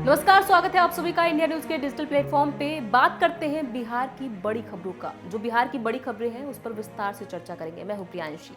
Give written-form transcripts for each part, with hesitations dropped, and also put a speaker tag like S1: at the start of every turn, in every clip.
S1: नमस्कार, स्वागत है आप सभी का इंडिया न्यूज के डिजिटल प्लेटफॉर्म पे। बात करते हैं बिहार की बड़ी खबरों का। जो बिहार की बड़ी खबरें हैं उस पर विस्तार से चर्चा करेंगे। मैं हूं प्रियांशी।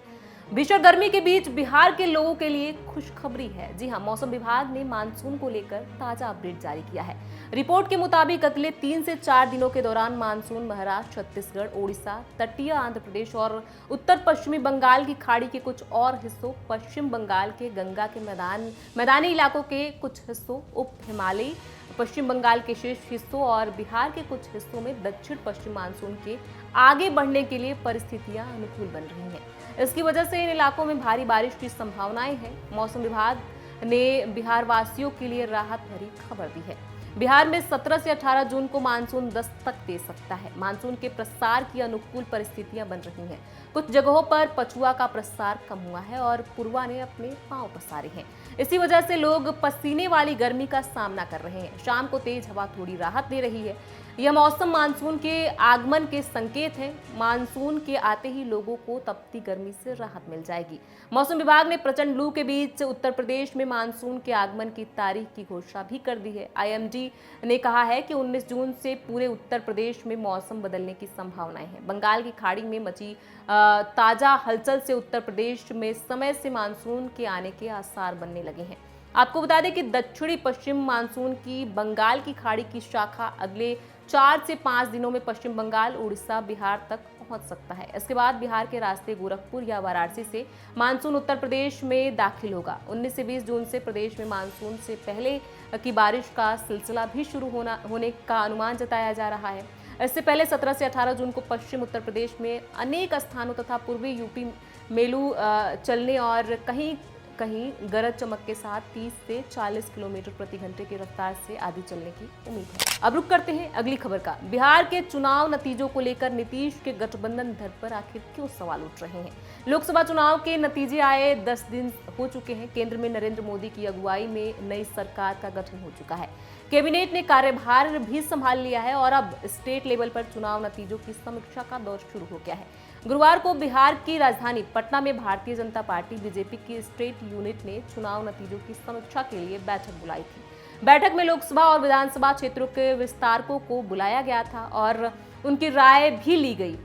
S1: भीषण गर्मी के बीच बिहार के लोगों के लिए खुशखबरी है। जी हां, मौसम विभाग ने मानसून को लेकर ताजा अपडेट जारी किया है। रिपोर्ट के मुताबिक अगले 3 से 4 दिनों के दौरान मानसून महाराष्ट्र, छत्तीसगढ़, ओडिशा, तटीय आंध्र प्रदेश और उत्तर पश्चिमी बंगाल की खाड़ी के कुछ और हिस्सों, पश्चिम बंगाल के गंगा के मैदानी इलाकों के कुछ हिस्सों, उप हिमालयी पश्चिम बंगाल के शेष हिस्सों और बिहार के कुछ हिस्सों में दक्षिण पश्चिम मानसून के आगे बढ़ने के लिए परिस्थितियां अनुकूल बन रही हैं। इसकी वजह से इन इलाकों में भारी बारिश की संभावनाएं हैं। मौसम विभाग ने बिहार वासियों के लिए राहत भरी खबर दी है। बिहार में 17 से 18 जून को मानसून दस्तक दे सकता है। मानसून के प्रसार की अनुकूल परिस्थितियां बन रही हैं। कुछ जगहों पर पछुआ का प्रसार कम हुआ है और पूर्वा ने अपने पांव पसारे हैं। इसी वजह से लोग पसीने वाली गर्मी का सामना कर रहे हैं। शाम को तेज हवा थोड़ी राहत दे रही है। यह मौसम मानसून के आगमन के संकेत है। मानसून के आते ही लोगों को तपती गर्मी से राहत मिल जाएगी। मौसम विभाग ने प्रचंड लू के बीच उत्तर प्रदेश में मानसून के आगमन की तारीख की घोषणा भी कर दी है। आईएमडी ने कहा है कि 19 जून से पूरे उत्तर प्रदेश में मौसम बदलने की संभावनाएं हैं। बंगाल की खाड़ी में मची ताजा हलचल से उत्तर प्रदेश में समय से मानसून के आने के आसार बनने लगे हैं। आपको बता दें कि दक्षिणी पश्चिम मानसून की बंगाल की खाड़ी की शाखा अगले 4 से 5 दिनों में पश्चिम बंगाल, उड़ीसा, बिहार तक पहुंच सकता है। इसके बाद बिहार के रास्ते गोरखपुर या वाराणसी से मानसून उत्तर प्रदेश में दाखिल होगा। 19 से 20 जून से प्रदेश में मानसून से पहले की बारिश का सिलसिला भी शुरू होने का अनुमान जताया जा रहा है। इससे पहले 17 से 18 जून को पश्चिम उत्तर प्रदेश में अनेक स्थानों तथा पूर्वी यूपी में लू चलने और कहीं कहीं गरज चमक के साथ 30 से 40 किलोमीटर प्रति घंटे की रफ्तार से आधी चलने की उम्मीद है। अब रुक करते हैं अगली खबर का। बिहार के चुनाव नतीजों को लेकर नीतीश के गठबंधन धर पर आखिर क्यों सवाल उठ रहे हैं। लोकसभा चुनाव के नतीजे आए 10 दिन हो चुके हैं। केंद्र में नरेंद्र मोदी की अगुवाई में नई सरकार का गठन हो चुका है। कैबिनेट ने कार्यभार भी संभाल लिया है और अब स्टेट लेवल पर चुनाव नतीजों की समीक्षा का दौर शुरू हो गया है। गुरुवार को बिहार की राजधानी पटना में भारतीय जनता पार्टी बीजेपी की स्टेट यूनिट ने चुनाव नतीजों की समीक्षा के लिए बैठक बुलाई थी। बैठक में लोकसभा और विधानसभा क्षेत्रों के विस्तारकों को बुलाया गया था और उनकी राय भी ली गई।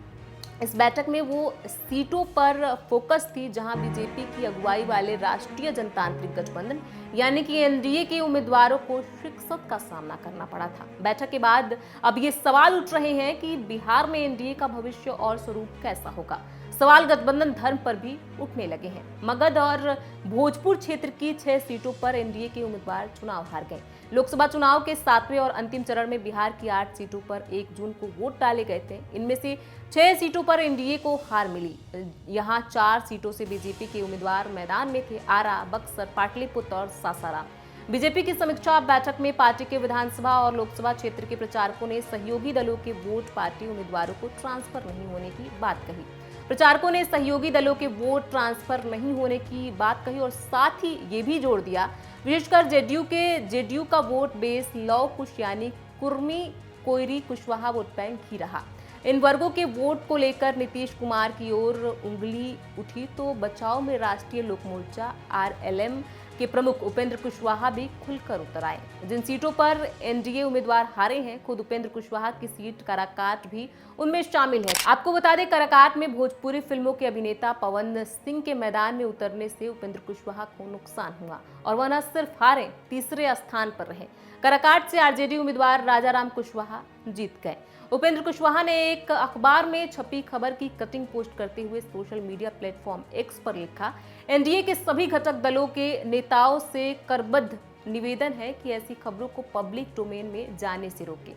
S1: इस बैठक में वो सीटों पर फोकस थी जहां बीजेपी की अगुवाई वाले राष्ट्रीय जनतांत्रिक गठबंधन यानी कि एनडीए के उम्मीदवारों को शिकस्त का सामना करना पड़ा था। बैठक के बाद अब ये सवाल उठ रहे हैं कि बिहार में एनडीए का भविष्य और स्वरूप कैसा होगा। सवाल गठबंधन धर्म पर भी उठने लगे हैं। मगध और भोजपुर क्षेत्र की 6 सीटों पर एनडीए के उम्मीदवार चुनाव हार गए। लोकसभा चुनाव के 7वें और अंतिम चरण में बिहार की 8 सीटों पर 1 जून को वोट डाले गए थे। इनमें से 6 सीटों पर एनडीए को हार मिली। यहाँ 4 सीटों से बीजेपी के उम्मीदवार मैदान में थे, आरा, बक्सर, पाटलिपुत्र और सासाराम। बीजेपी की समीक्षा बैठक में पार्टी के विधानसभा और लोकसभा क्षेत्र के प्रचारकों ने सहयोगी दलों के वोट पार्टी उम्मीदवारों को ट्रांसफर नहीं होने की बात कही। प्रचारकों ने सहयोगी दलों के वोट ट्रांसफर नहीं होने की बात कही और साथ ही ये भी जोड़ दिया, विशेषकर जेडीयू का वोट बेस लौ कुश यानी कुर्मी, कोयरी, कुशवाहा वोट बैंक ही रहा। इन वर्गों के वोट को लेकर नीतीश कुमार की ओर उंगली उठी तो बचाव में राष्ट्रीय लोक मोर्चा आरएलएम के प्रमुख उपेंद्र कुशवाहा भी खुलकर उतर आए। जिन सीटों पर एनडीए उम्मीदवार हारे हैं, खुद उपेंद्र कुशवाहा की सीट काराकाट भी उनमें शामिल है। आपको बता दें, काराकाट में भोजपुरी फिल्मों के अभिनेता पवन सिंह के मैदान में उतरने से उपेंद्र कुशवाहा को नुकसान हुआ और वह न सिर्फ हारे, तीसरे स्थान पर रहे। काराकाट से आरजेडी उम्मीदवार राजाराम कुशवाहा जीत गए। उपेंद्र कुशवाहा ने एक अखबार में छपी खबर की कटिंग पोस्ट करते हुए सोशल मीडिया प्लेटफॉर्म एक्स पर लिखा, एनडीए के सभी घटक दलों के नेताओं से करबद्ध निवेदन है कि ऐसी खबरों को पब्लिक डोमेन में जाने से रोकें।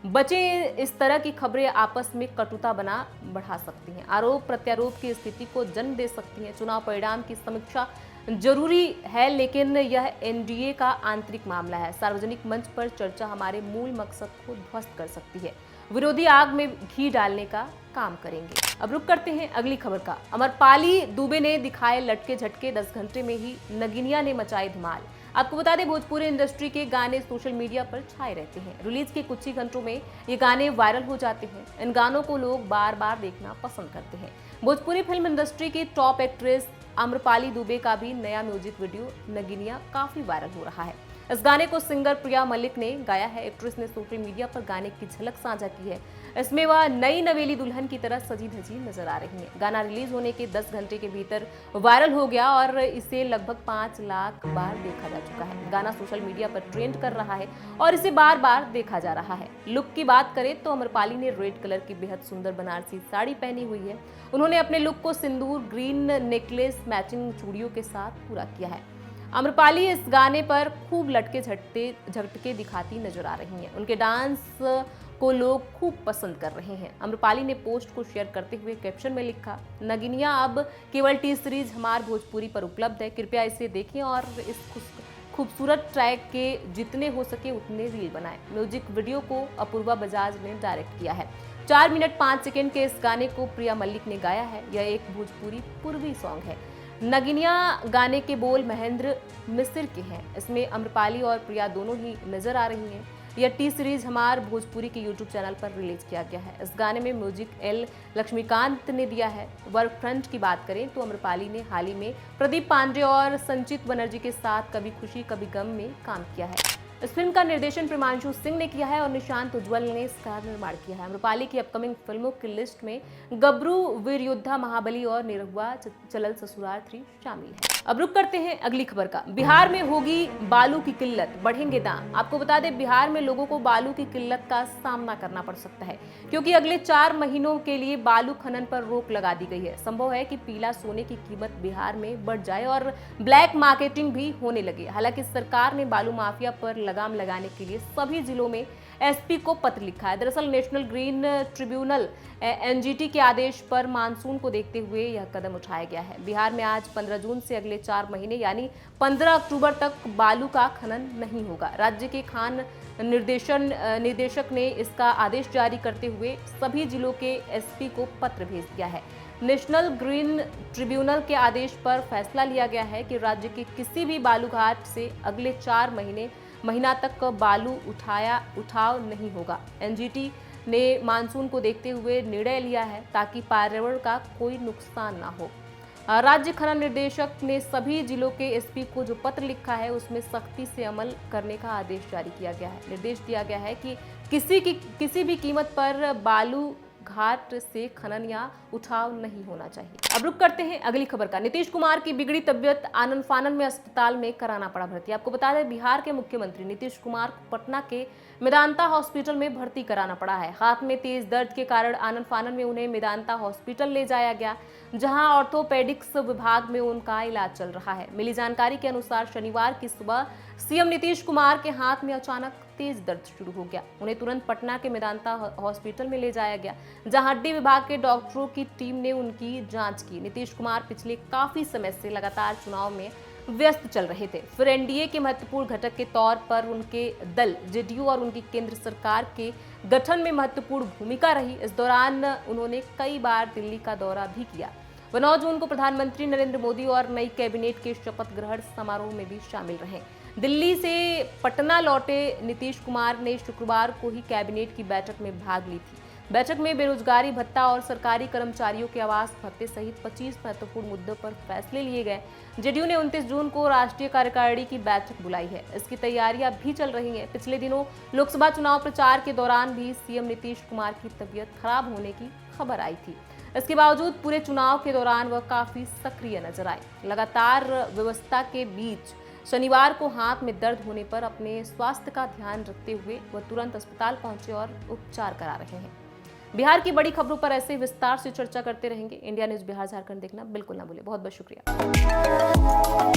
S1: बचें, इस तरह की खबरें आपस में कटुता बढ़ा सकती हैं, आरोप प्रत्यारोप की स्थिति को जन्म दे सकती हैं। चुनाव परिणाम की समीक्षा जरूरी है, लेकिन यह एनडीए का आंतरिक मामला है। सार्वजनिक मंच पर चर्चा हमारे मूल मकसद को ध्वस्त कर सकती है। विरोधी आग में घी डालने का काम करेंगे। अब रुक करते हैं अगली खबर का। अमरपाली दुबे ने दिखाए लटके झटके, 10 घंटे में ही नगिनिया ने मचाई धमाल। आपको बता दें, भोजपुरी इंडस्ट्री के गाने सोशल मीडिया पर छाए रहते हैं। रिलीज के कुछ ही घंटों में ये गाने वायरल हो जाते हैं। इन गानों को लोग बार बार देखना पसंद करते हैं। भोजपुरी फिल्म इंडस्ट्री की टॉप एक्ट्रेस अमरपाली दुबे का भी नया म्यूजिक वीडियो नगिनिया काफी वायरल हो रहा है। इस गाने को सिंगर प्रिया मलिक ने गाया है। एक्ट्रेस ने सोशल मीडिया पर गाने की झलक साझा की है। इसमें वह नई नवेली दुल्हन की तरह सजी धजी नजर आ रही हैं। गाना रिलीज होने के 10 घंटे के भीतर वायरल हो गया और इसे लगभग 5 लाख बार देखा जा चुका है। गाना सोशल मीडिया पर ट्रेंड कर रहा है और इसे बार बार देखा जा रहा है। लुक की बात करें तो अम्रपाली ने रेड कलर की बेहद सुंदर बनारसी साड़ी पहनी हुई है। उन्होंने अपने लुक को सिंदूर, ग्रीन नेकलेस, मैचिंग चूड़ियों के साथ पूरा किया है। अम्रपाली इस गाने पर खूब लटके झटके दिखाती नजर आ रही हैं। उनके डांस को लोग खूब पसंद कर रहे हैं। अम्रपाली ने पोस्ट को शेयर करते हुए कैप्शन में लिखा, नगिनिया अब केवल टी सीरीज हमार भोजपुरी पर उपलब्ध है। कृपया इसे देखें और इस खूबसूरत ट्रैक के जितने हो सके उतने रील बनाएं। म्यूजिक वीडियो को अपूर्वा बजाज ने डायरेक्ट किया है। 4 मिनट 5 सेकंड के इस गाने को प्रिया मलिक ने गाया है। यह एक भोजपुरी पूर्वी सॉन्ग है। नगिनिया गाने के बोल महेंद्र मिस्र के हैं। इसमें अम्रपाली और प्रिया दोनों ही नजर आ रही हैं। यह टी सीरीज हमार भोजपुरी के यूट्यूब चैनल पर रिलीज किया गया है। इस गाने में म्यूजिक एल लक्ष्मीकांत ने दिया है। वर्क फ्रंट की बात करें तो अम्रपाली ने हाल ही में प्रदीप पांडे और संचित बनर्जी के साथ कभी खुशी कभी गम में काम किया है। इस फिल्म का निर्देशन प्रियांशु सिंह ने किया है और निशांत उज्ज्वल ने इसका निर्माण किया है। अम्रपाली की अपकमिंग फिल्मों की लिस्ट में गबरू, वीर योद्धा, महाबली और निरहुआ चलल ससुराल 3 शामिल है। अब रुक करते हैं अगली खबर का। बिहार में होगी बालू की किल्लत, बढ़ेंगे दाम। आपको बता दें, बिहार में लोगों को बालू की किल्लत का सामना करना पड़ सकता है क्योंकि अगले 4 महीनों के लिए बालू खनन पर रोक लगा दी गई है। संभव है कि पीला सोने की कीमत बिहार में बढ़ जाए और ब्लैक मार्केटिंग भी होने लगे। हालांकि सरकार ने बालू माफिया पर लगाम लगाने के लिए सभी जिलों में एसपी को पत्र लिखा है। दरअसल नेशनल ग्रीन ट्रिब्यूनल एनजीटी के आदेश पर मानसून को देखते हुए यह कदम उठाया गया है। बिहार में आज 15 जून से अगले 4 महीने यानी 15 अक्टूबर तक बालू का खनन नहीं होगा। राज्य के खान निदेशक ने इसका आदेश जारी करते हुए सभी जिलों के एसपी को पत्र भेज दिया है। नेशनल ग्रीन ट्रिब्यूनल के आदेश पर फैसला लिया गया है कि राज्य के किसी भी बालूघाट से अगले 4 महीना तक बालू उठाव नहीं होगा। एनजीटी ने मानसून को देखते हुए निर्णय लिया है ताकि पर्यावरण का कोई नुकसान ना हो। राज्य खनन निर्देशक ने सभी जिलों के एसपी को जो पत्र लिखा है उसमें सख्ती से अमल करने का आदेश जारी किया गया है। निर्देश दिया गया है कि किसी भी कीमत पर बालू घाट से खनन या उठाव नहीं होना चाहिए। अब रुक करते हैं अगली खबर का। नीतीश कुमार की बिगड़ी तबियत, आनन फानन में अस्पताल में कराना पड़ा भर्ती। आपको बता दें, बिहार के मुख्यमंत्री नीतीश कुमार को पटना के मेदांता हॉस्पिटल में भर्ती कराना पड़ा है। हाथ में तेज दर्द के कारण आनन फानन में उन्हें मेदांता हॉस्पिटल ले जाया गया, जहां ऑर्थोपेडिक्स विभाग में उनका इलाज चल रहा है। मिली जानकारी के अनुसार शनिवार की सुबह सीएम नीतीश कुमार के हाथ में अचानक तेज दर्द शुरू हो गया। उन्हें तुरंत पटना के मेदांता हॉस्पिटल में ले जाया गया, जहां हड्डी विभाग के डॉक्टरों की टीम ने उनकी जांच की। नीतीश कुमार पिछले काफी समय से लगातार चुनाव में व्यस्त चल रहे थे। फिर एनडीए के महत्वपूर्ण घटक के तौर पर उनके दल जेडीयू और उनकी केंद्र सरकार के गठन में महत्वपूर्ण भूमिका रही। इस दौरान उन्होंने कई बार दिल्ली का दौरा भी किया। 9 जून को प्रधानमंत्री नरेंद्र मोदी और नई कैबिनेट के शपथ ग्रहण समारोह में भी शामिल रहे। दिल्ली से पटना लौटे नीतीश कुमार ने शुक्रवार को ही कैबिनेट की बैठक में भाग ली थी। बैठक में बेरोजगारी भत्ता और सरकारी कर्मचारियों के आवास भत्ते सहित 25 महत्वपूर्ण मुद्दों पर फैसले लिए गए। जेडीयू ने 29 जून को राष्ट्रीय कार्यकारिणी की बैठक बुलाई है। इसकी तैयारियां भी चल रही हैं। पिछले दिनों लोकसभा चुनाव प्रचार के दौरान भी सीएम नीतीश कुमार की तबीयत खराब होने की खबर आई थी। इसके बावजूद पूरे चुनाव के दौरान वह काफी सक्रिय नजर आए। लगातार व्यवस्था के बीच शनिवार को हाथ में दर्द होने पर अपने स्वास्थ्य का ध्यान रखते हुए वह तुरंत अस्पताल पहुंचे और उपचार करा रहे हैं। बिहार की बड़ी खबरों पर ऐसे विस्तार से चर्चा करते रहेंगे। इंडिया न्यूज़ बिहार झारखंड देखना बिल्कुल ना भूलें। बहुत बहुत शुक्रिया।